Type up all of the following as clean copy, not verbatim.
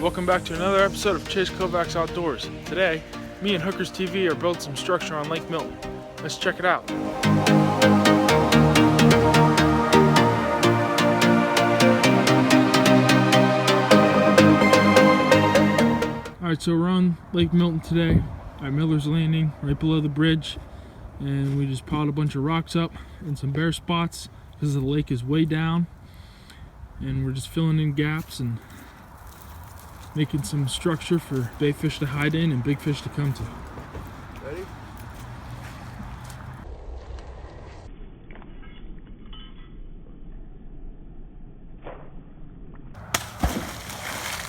Welcome back to another episode of Chase Kovacs Outdoors. Today, me and Hookers TV are building some structure on Lake Milton. Let's check it out. Alright, so we're on Lake Milton today at Miller's Landing, right below the bridge. And we just piled a bunch of rocks up and some bare spots because the lake is way down. And we're just filling in gaps and making some structure for bait fish to hide in and big fish to come to. Ready?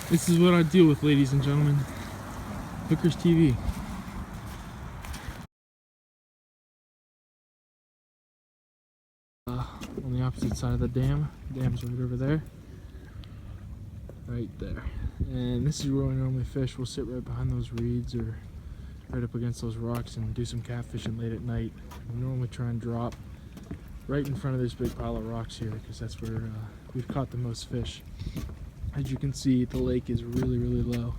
This is what I deal with, ladies and gentlemen. Hookers TV. On the opposite side of the dam. The dam's right over there. Right there. And this is where we normally fish. We'll sit right behind those reeds or right up against those rocks and do some catfishing late at night. We normally try and drop right in front of this big pile of rocks here because that's where we've caught the most fish. As you can see, the lake is really, really low.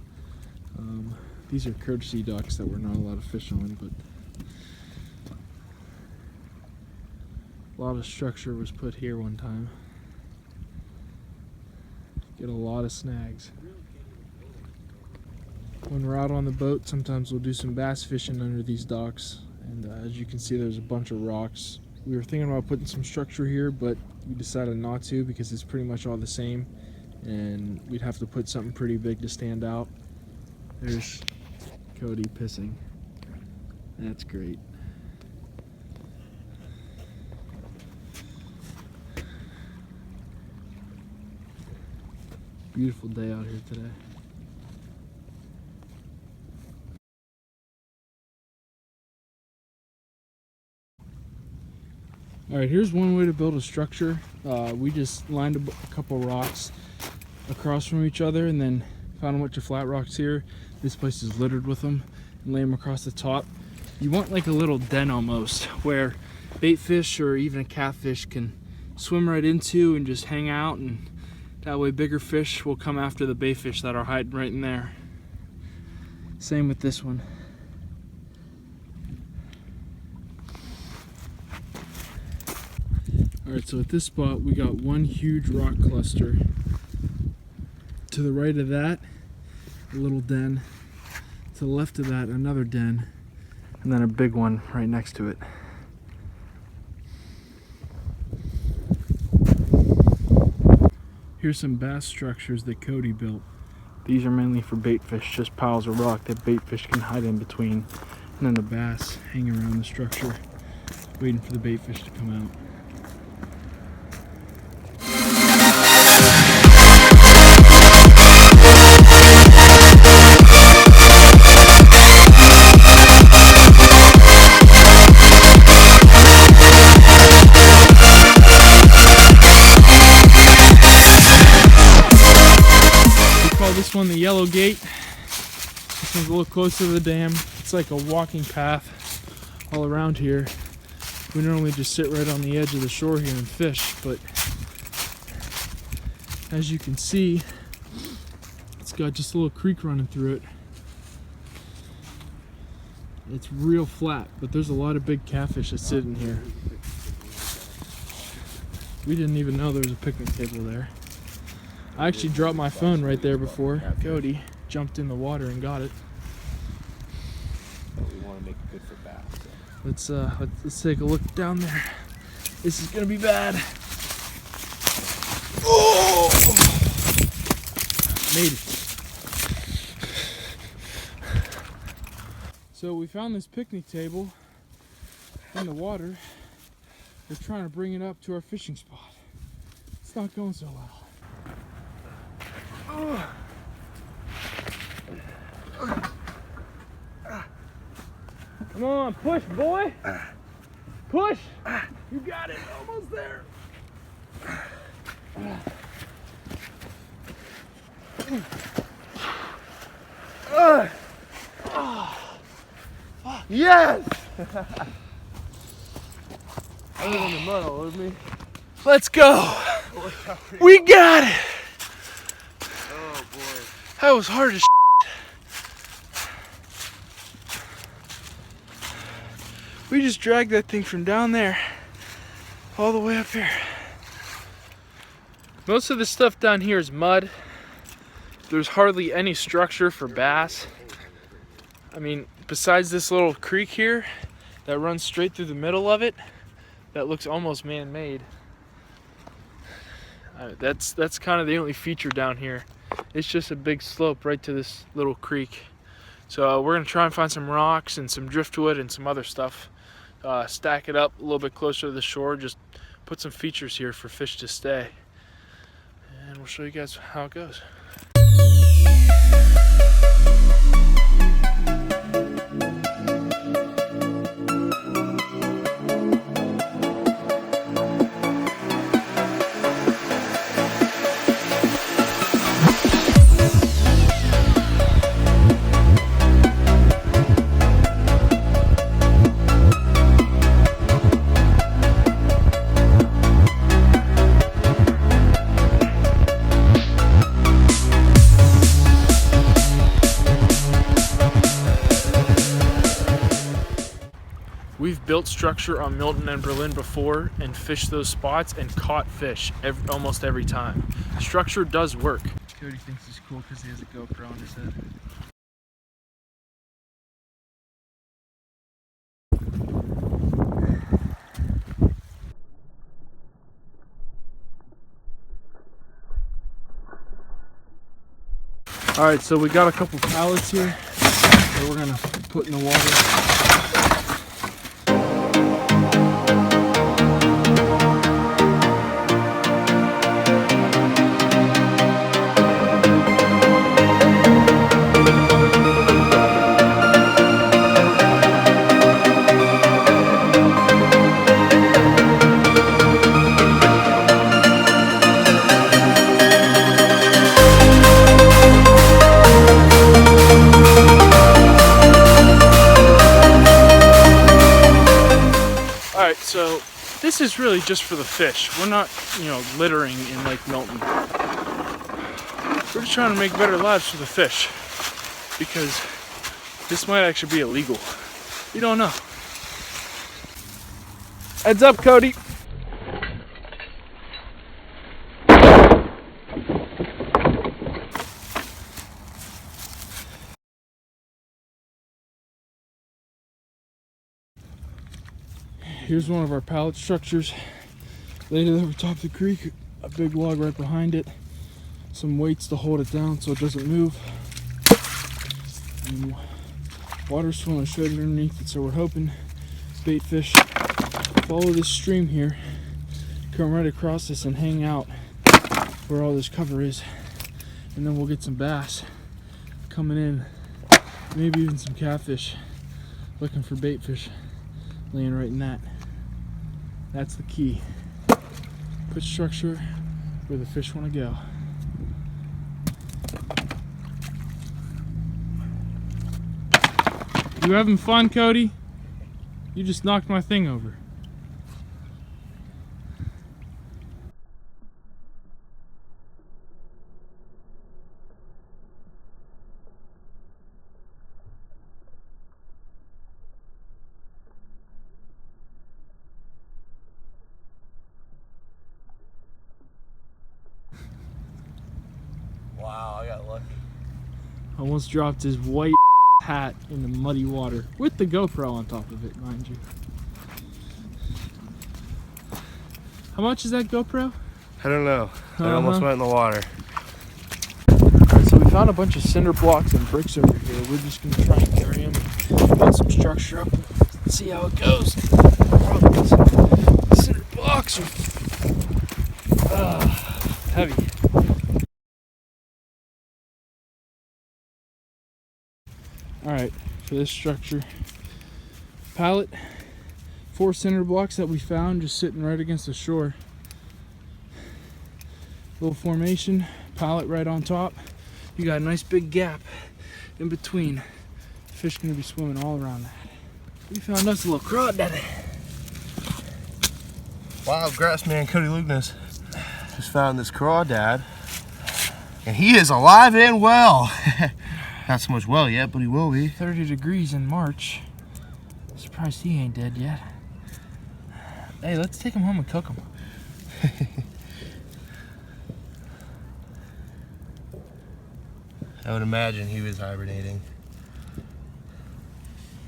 These are courtesy ducks that we're not allowed to fish on, but a lot of structure was put here one time. Get a lot of snags. When we're out on the boat, sometimes we'll do some bass fishing under these docks, and as you can see, there's a bunch of rocks. We were thinking about putting some structure here, but we decided not to because it's pretty much all the same, and we'd have to put something pretty big to stand out. There's Cody pissing. That's great. Beautiful day out here today. Alright, here's one way to build a structure. We just lined a couple rocks across from each other and then found a bunch of flat rocks here. This place is littered with them, and lay them across the top. You want like a little den almost, where bait fish or even a catfish can swim right into and just hang out, and that way bigger fish will come after the bait fish that are hiding right in there. Same with this one. Alright, so at this spot we got one huge rock cluster. To the right of that, a little den. To the left of that, another den. And then a big one right next to it. Here's some bass structures that Cody built. These are mainly for bait fish, just piles of rock that bait fish can hide in between. And then the bass hang around the structure, waiting for the bait fish to come out. This one the yellow gate. This one's a little closer to the dam. It's like a walking path all around here. We normally just sit right on the edge of the shore here and fish, but as you can see, it's got just a little creek running through it. It's real flat, but there's a lot of big catfish that sit in here. We didn't even know there was a picnic table there. I actually dropped my phone right there before Cody jumped in the water and got it. We want to make it good for bass. So. Let's take a look down there. This is gonna be bad. Oh! Made it. So we found this picnic table in the water. We're trying to bring it up to our fishing spot. It's not going so well. Come on, push, boy. Push. You got it. Almost there. Yes! Other than the mud all over me. Let's go. We got it. Oh boy. That was hard as We just dragged that thing from down there all the way up here. Most of the stuff down here is mud. There's hardly any structure for bass. I mean, besides this little creek here that runs straight through the middle of it, that looks almost man-made. That's kind of the only feature down here. It's just a big slope right to this little creek. So we're gonna try and find some rocks and some driftwood and some other stuff. Stack it up a little bit closer to the shore, just put some features here for fish to stay. And we'll show you guys how it goes. We've built structure on Milton and Berlin before and fished those spots and caught fish almost every time. Structure does work. Cody thinks he's cool because he has a GoPro on his head. All right, so we got a couple pallets here that we're gonna put in the water. So this is really just for the fish. We're not, littering in Lake Milton. We're just trying to make better lives for the fish because this might actually be illegal. You don't know. Heads up, Cody. Here's one of our pallet structures laid over top of the creek, a big log right behind it, some weights to hold it down so it doesn't move, and water's flowing straight underneath it, so we're hoping bait fish follow this stream here, come right across this and hang out where all this cover is, and then we'll get some bass coming in, maybe even some catfish, looking for bait fish laying right in that. That's the key. Put structure where the fish want to go. You having fun, Cody? You just knocked my thing over. Wow, I got lucky. Almost dropped his white hat in the muddy water with the GoPro on top of it, mind you. How much is that GoPro? I don't know. It almost went in the water. Alright, so we found a bunch of cinder blocks and bricks over here. We're just going to try and carry them, build some structure up, and see how it goes. The cinder blocks are heavy. Alright, for this structure, pallet, 4 cinder blocks that we found just sitting right against the shore. Little formation, pallet right on top. You got a nice big gap in between. Fish gonna be swimming all around that. We found us a little crawdad. Wow, Grassman Cody Lugnas just found this crawdad And he is alive and well. Not so much well yet, but he will be. 30 degrees in March. Surprised he ain't dead yet. Hey, let's take him home and cook him. I would imagine he was hibernating.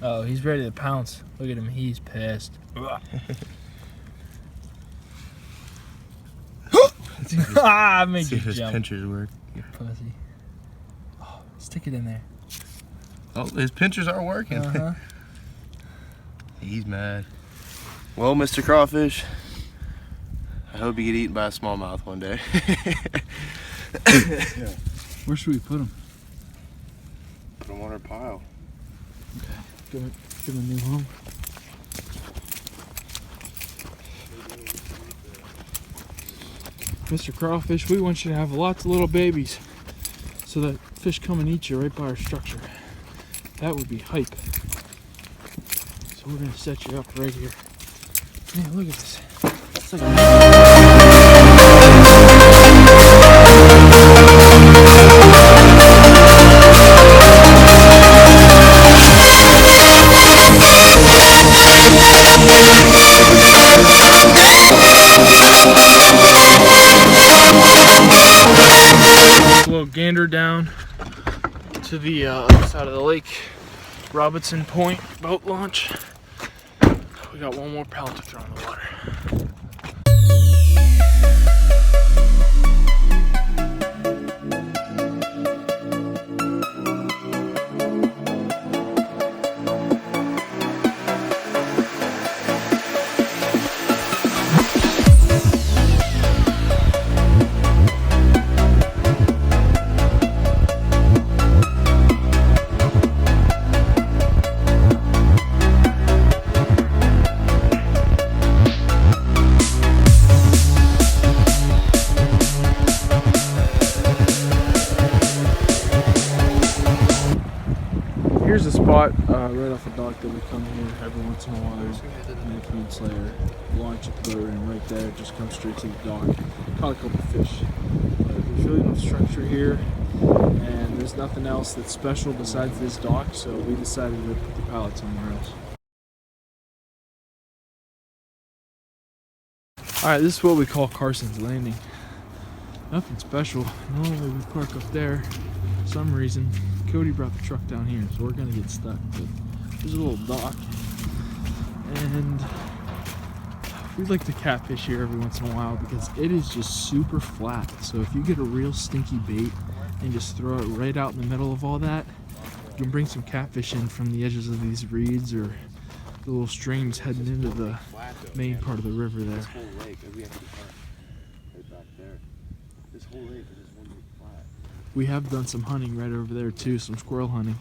Oh, he's ready to pounce. Look at him, he's pissed. I made See you if his jump. pinchers work. You pussy. Oh, stick it in there. Oh, his pinchers are working. Uh-huh. He's mad. Well, Mr. Crawfish, I hope you get eaten by a smallmouth one day. Where should we put him? Put him on our pile. Okay, give him a new home. Mr. Crawfish, we want you to have lots of little babies so that fish come and eat you right by our structure. That would be hype. So we're gonna set you up right here. Man, look at this. It's like a little gander down to the other side of the lake. Robinson Point boat launch. We got one more pellet to throw in the water. Here's a spot right off the dock that we come here every once in a while. In the Queenslayer, launch a boat, and right there, just come straight to the dock. Caught a couple fish. But there's really no structure here, and there's nothing else that's special besides this dock, so we decided to put the pallet somewhere else. Alright, this is what we call Carson's Landing. Nothing special. Normally we park up there. For some reason, Cody brought the truck down here, so we're gonna get stuck. But there's a little dock, and we like to catfish here every once in a while because it is just super flat. So if you get a real stinky bait and just throw it right out in the middle of all that, you can bring some catfish in from the edges of these reeds or the little streams heading into the main part of the river there. This whole lake, we have to park right back there. This whole lake is just one big flat. We have done some hunting right over there too, some squirrel hunting.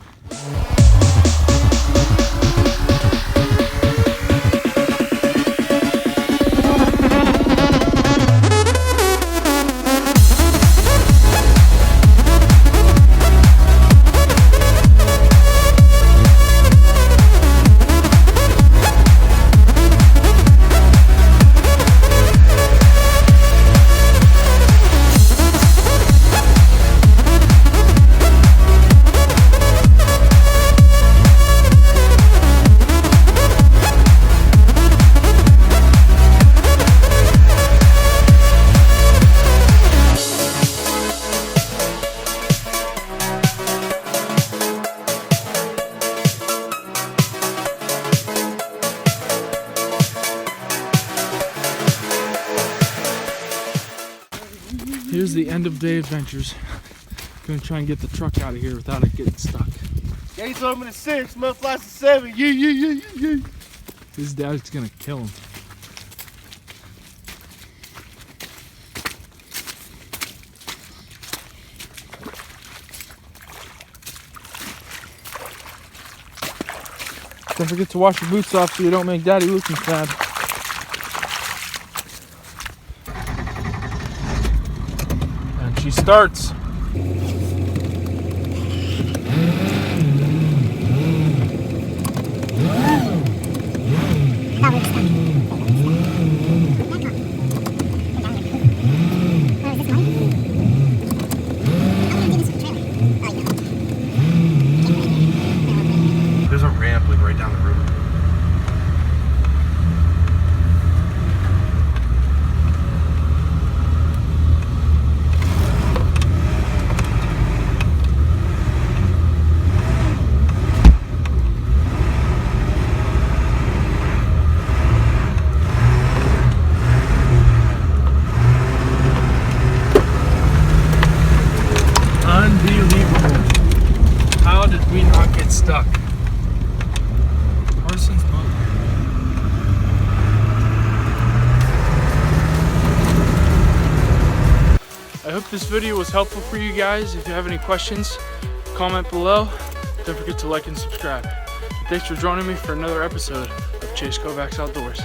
Here's the end of day adventures. Gonna try and get the truck out of here without it getting stuck. Gates open at 6, mud flies at 7. Yeah. His dad's gonna kill him. Don't forget to wash your boots off so you don't make daddy looking sad. And she starts. stuck. Carson's boat. I hope this video was helpful for you guys. If you have any questions, comment below. Don't forget to like and subscribe. And thanks for joining me for another episode of Chase Kovacs Outdoors.